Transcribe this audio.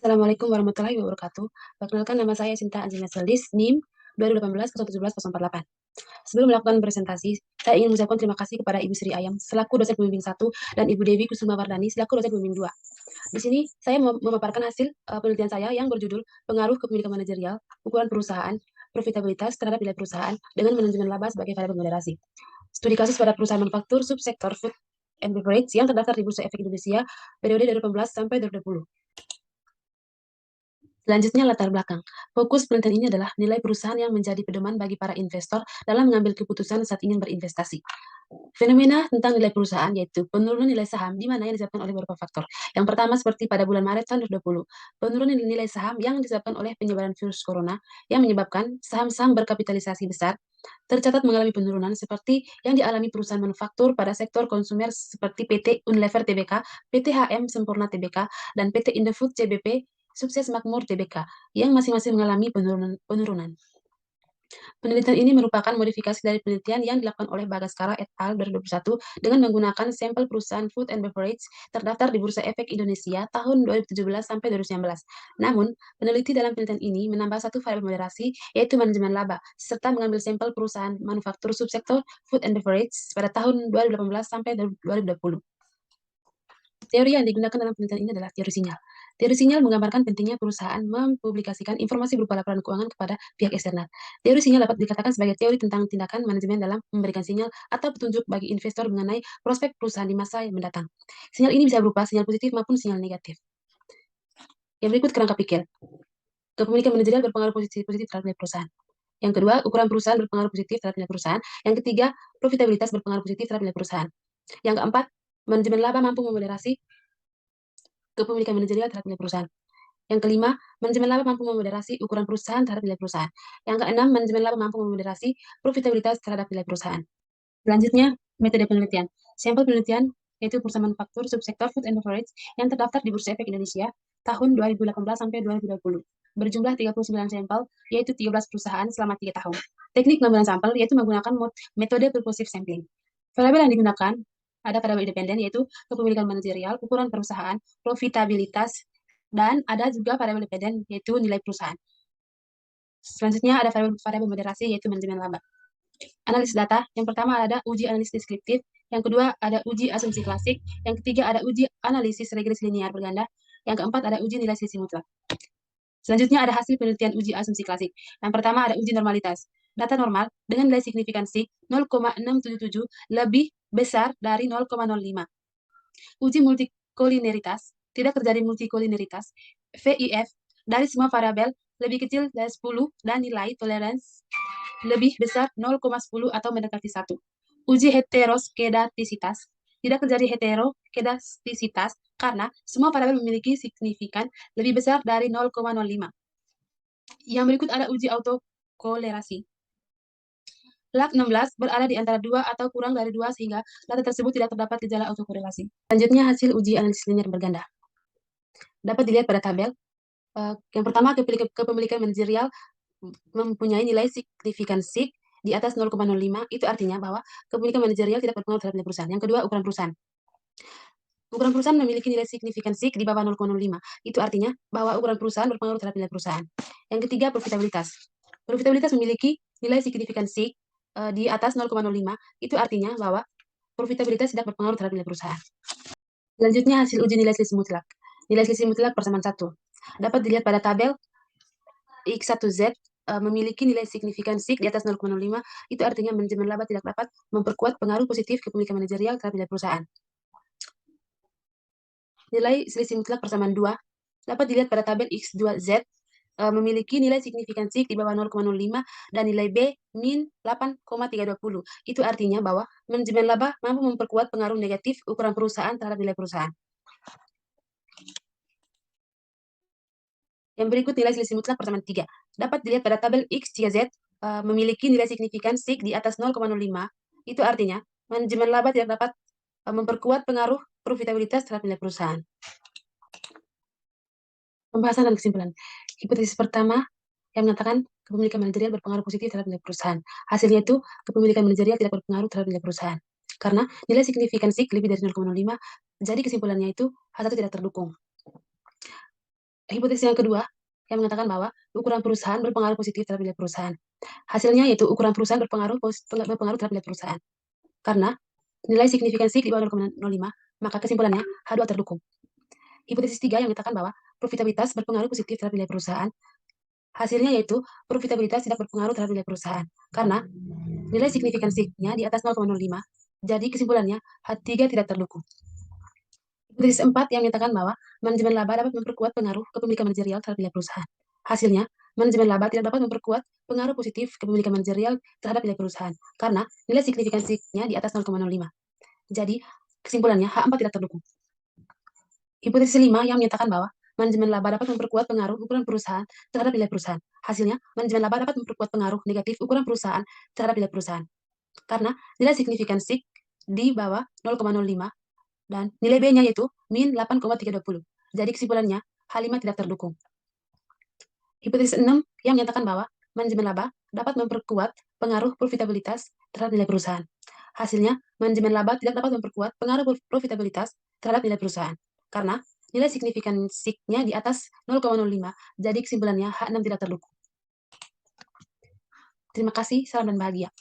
Assalamualaikum warahmatullahi wabarakatuh. Perkenalkan nama saya Sinta Anjina Seldis, NIM 2018-0117-048. Sebelum melakukan presentasi, saya ingin mengucapkan terima kasih kepada Ibu Sri Ayam selaku dosen pembimbing 1 dan Ibu Dewi Kusuma Wardani selaku dosen pembimbing 2. Di sini saya memaparkan hasil penelitian saya yang berjudul Pengaruh Kepemilikan Manajerial, Ukuran Perusahaan, Profitabilitas terhadap Nilai Perusahaan dengan Manajemen Laba sebagai variabel moderasi. Studi kasus pada perusahaan manufaktur subsektor food and beverage yang terdaftar di Bursa Efek Indonesia periode 2018 sampai 2020. Selanjutnya latar belakang. Fokus penelitian ini adalah nilai perusahaan yang menjadi pedoman bagi para investor dalam mengambil keputusan saat ingin berinvestasi. Fenomena tentang nilai perusahaan yaitu penurunan nilai saham di mana yang disebabkan oleh beberapa faktor. Yang pertama seperti pada bulan Maret tahun 2020, penurunan nilai saham yang disebabkan oleh penyebaran virus corona yang menyebabkan saham-saham berkapitalisasi besar tercatat mengalami penurunan seperti yang dialami perusahaan manufaktur pada sektor konsumer seperti PT Unilever Tbk, PT HM Sempurna Tbk, dan PT Indofood CBP Sukses Makmur Tbk yang masing-masing mengalami penurunan. Penelitian ini merupakan modifikasi dari penelitian yang dilakukan oleh Bagaskara et al. 2021 dengan menggunakan sampel perusahaan food and beverage terdaftar di Bursa Efek Indonesia tahun 2017 sampai 2019. Namun, peneliti dalam penelitian ini menambah satu variabel moderasi, yaitu manajemen laba, serta mengambil sampel perusahaan manufaktur subsektor food and beverage pada tahun 2018 sampai 2020. Teori yang digunakan dalam penelitian ini adalah teori sinyal. Teori sinyal menggambarkan pentingnya perusahaan mempublikasikan informasi berupa laporan keuangan kepada pihak eksternal. Teori sinyal dapat dikatakan sebagai teori tentang tindakan manajemen dalam memberikan sinyal atau petunjuk bagi investor mengenai prospek perusahaan di masa yang mendatang. Sinyal ini bisa berupa sinyal positif maupun sinyal negatif. Yang berikut kerangka pikir. Kepemilikan manajerial berpengaruh positif terhadap nilai perusahaan. Yang kedua, ukuran perusahaan berpengaruh positif terhadap nilai perusahaan. Yang ketiga, profitabilitas berpengaruh positif terhadap nilai perusahaan. Yang keempat, manajemen laba mampu memoderasi kepemilikan manajerial terhadap nilai perusahaan. Yang kelima, manajemen laba mampu memoderasi ukuran perusahaan terhadap nilai perusahaan. Yang keenam, manajemen laba mampu memoderasi profitabilitas terhadap nilai perusahaan. Selanjutnya, metode penelitian. Sampel penelitian yaitu perusahaan manufaktur subsektor food and beverage yang terdaftar di Bursa Efek Indonesia tahun 2018 sampai 2020. Berjumlah 39 sampel, yaitu 13 perusahaan selama 3 tahun. Teknik pengambilan sampel yaitu menggunakan metode purposive sampling. Variabel yang digunakan ada variabel independen yaitu kepemilikan manajerial, ukuran perusahaan, profitabilitas, dan ada juga variabel dependen yaitu nilai perusahaan. Selanjutnya ada variabel moderasi yaitu manajemen laba. Analisis data, yang pertama ada uji analisis deskriptif, yang kedua ada uji asumsi klasik, yang ketiga ada uji analisis regresi linear berganda, yang keempat ada uji nilai selisih mutlak. Selanjutnya ada hasil penelitian uji asumsi klasik. Yang pertama ada uji normalitas. Data normal dengan nilai signifikansi 0,677 lebih besar dari 0,05. Uji multikolineritas, tidak terjadi multikolineritas, VIF, dari semua variabel lebih kecil dari 10 dan nilai toleransi lebih besar 0,10 atau mendekati 1. Uji heteroskedastisitas, tidak terjadi heterokedastisitas karena semua variabel memiliki signifikan lebih besar dari 0,05. Yang berikut ada uji autokolerasi. Log 16 berada di antara 2 atau kurang dari 2 sehingga data tersebut tidak terdapat gejala autokorelasi. Selanjutnya hasil uji analisis linear berganda. Dapat dilihat pada tabel. Yang pertama, kepemilikan manajerial mempunyai nilai signifikansi di atas 0,05, itu artinya bahwa kepemilikan manajerial tidak berpengaruh terhadap nilai perusahaan. Yang kedua, ukuran perusahaan. Ukuran perusahaan memiliki nilai signifikansi di bawah 0,05. Itu artinya bahwa ukuran perusahaan berpengaruh terhadap nilai perusahaan. Yang ketiga, profitabilitas. Profitabilitas memiliki nilai signifikansi di atas 0,05. Itu artinya bahwa profitabilitas tidak berpengaruh terhadap nilai perusahaan. Selanjutnya, hasil uji nilai selisih mutlak. Nilai selisih mutlak persamaan 1. Dapat dilihat pada tabel X1Z memiliki nilai signifikansi di atas 0,05, itu artinya manajemen laba tidak dapat memperkuat pengaruh positif kepemilikan manajerial terhadap nilai perusahaan. Nilai selisih mutlak persamaan 2 dapat dilihat pada tabel X2Z memiliki nilai signifikansi di bawah 0,05 dan nilai B min 8,320. Itu artinya bahwa manajemen laba mampu memperkuat pengaruh negatif ukuran perusahaan terhadap nilai perusahaan. Yang berikut nilai selisih mutlak persamaan 3. Dapat dilihat pada tabel X3Z memiliki nilai signifikansi di atas 0,05. Itu artinya manajemen laba tidak dapat memperkuat pengaruh profitabilitas terhadap nilai perusahaan. Pembahasan dan kesimpulan. Hipotesis pertama yang mengatakan kepemilikan manajerial berpengaruh positif terhadap nilai perusahaan. Hasilnya itu kepemilikan manajerial tidak berpengaruh terhadap nilai perusahaan. Karena nilai signifikansi lebih dari 0,05, jadi kesimpulannya itu hal itu tidak terdukung. Hipotesis yang kedua, yang mengatakan bahwa ukuran perusahaan berpengaruh positif terhadap nilai perusahaan. Hasilnya yaitu ukuran perusahaan berpengaruh terhadap nilai perusahaan. Karena nilai signifikansi di bawah 0,05, maka kesimpulannya H2 terdukung. Hipotesis 3 yang menyatakan bahwa profitabilitas berpengaruh positif terhadap nilai perusahaan. Hasilnya yaitu profitabilitas tidak berpengaruh terhadap nilai perusahaan. Karena nilai signifikansinya di atas 0,05, jadi kesimpulannya H3 tidak terdukung. Hipotesis 4 yang menyatakan bahwa manajemen laba dapat memperkuat pengaruh kepemilikan manajerial terhadap nilai perusahaan. Hasilnya, manajemen laba tidak dapat memperkuat pengaruh positif kepemilikan manajerial terhadap nilai perusahaan, karena nilai signifikansinya di atas 0,05. Jadi, kesimpulannya H4 tidak terdukung. Hipotesis 5 yang menyatakan bahwa manajemen laba dapat memperkuat pengaruh ukuran perusahaan terhadap nilai perusahaan. Hasilnya, manajemen laba dapat memperkuat pengaruh negatif ukuran perusahaan terhadap nilai perusahaan, karena nilai signifikansi di bawah 0,05 dan nilai B-nya yaitu min 8,320. Jadi kesimpulannya H5 tidak terdukung. Hipotesis 6 yang menyatakan bahwa manajemen laba dapat memperkuat pengaruh profitabilitas terhadap nilai perusahaan. Hasilnya, manajemen laba tidak dapat memperkuat pengaruh profitabilitas terhadap nilai perusahaan, karena nilai signifikansinya di atas 0,05, jadi kesimpulannya H6 tidak terdukung. Terima kasih, salam dan bahagia.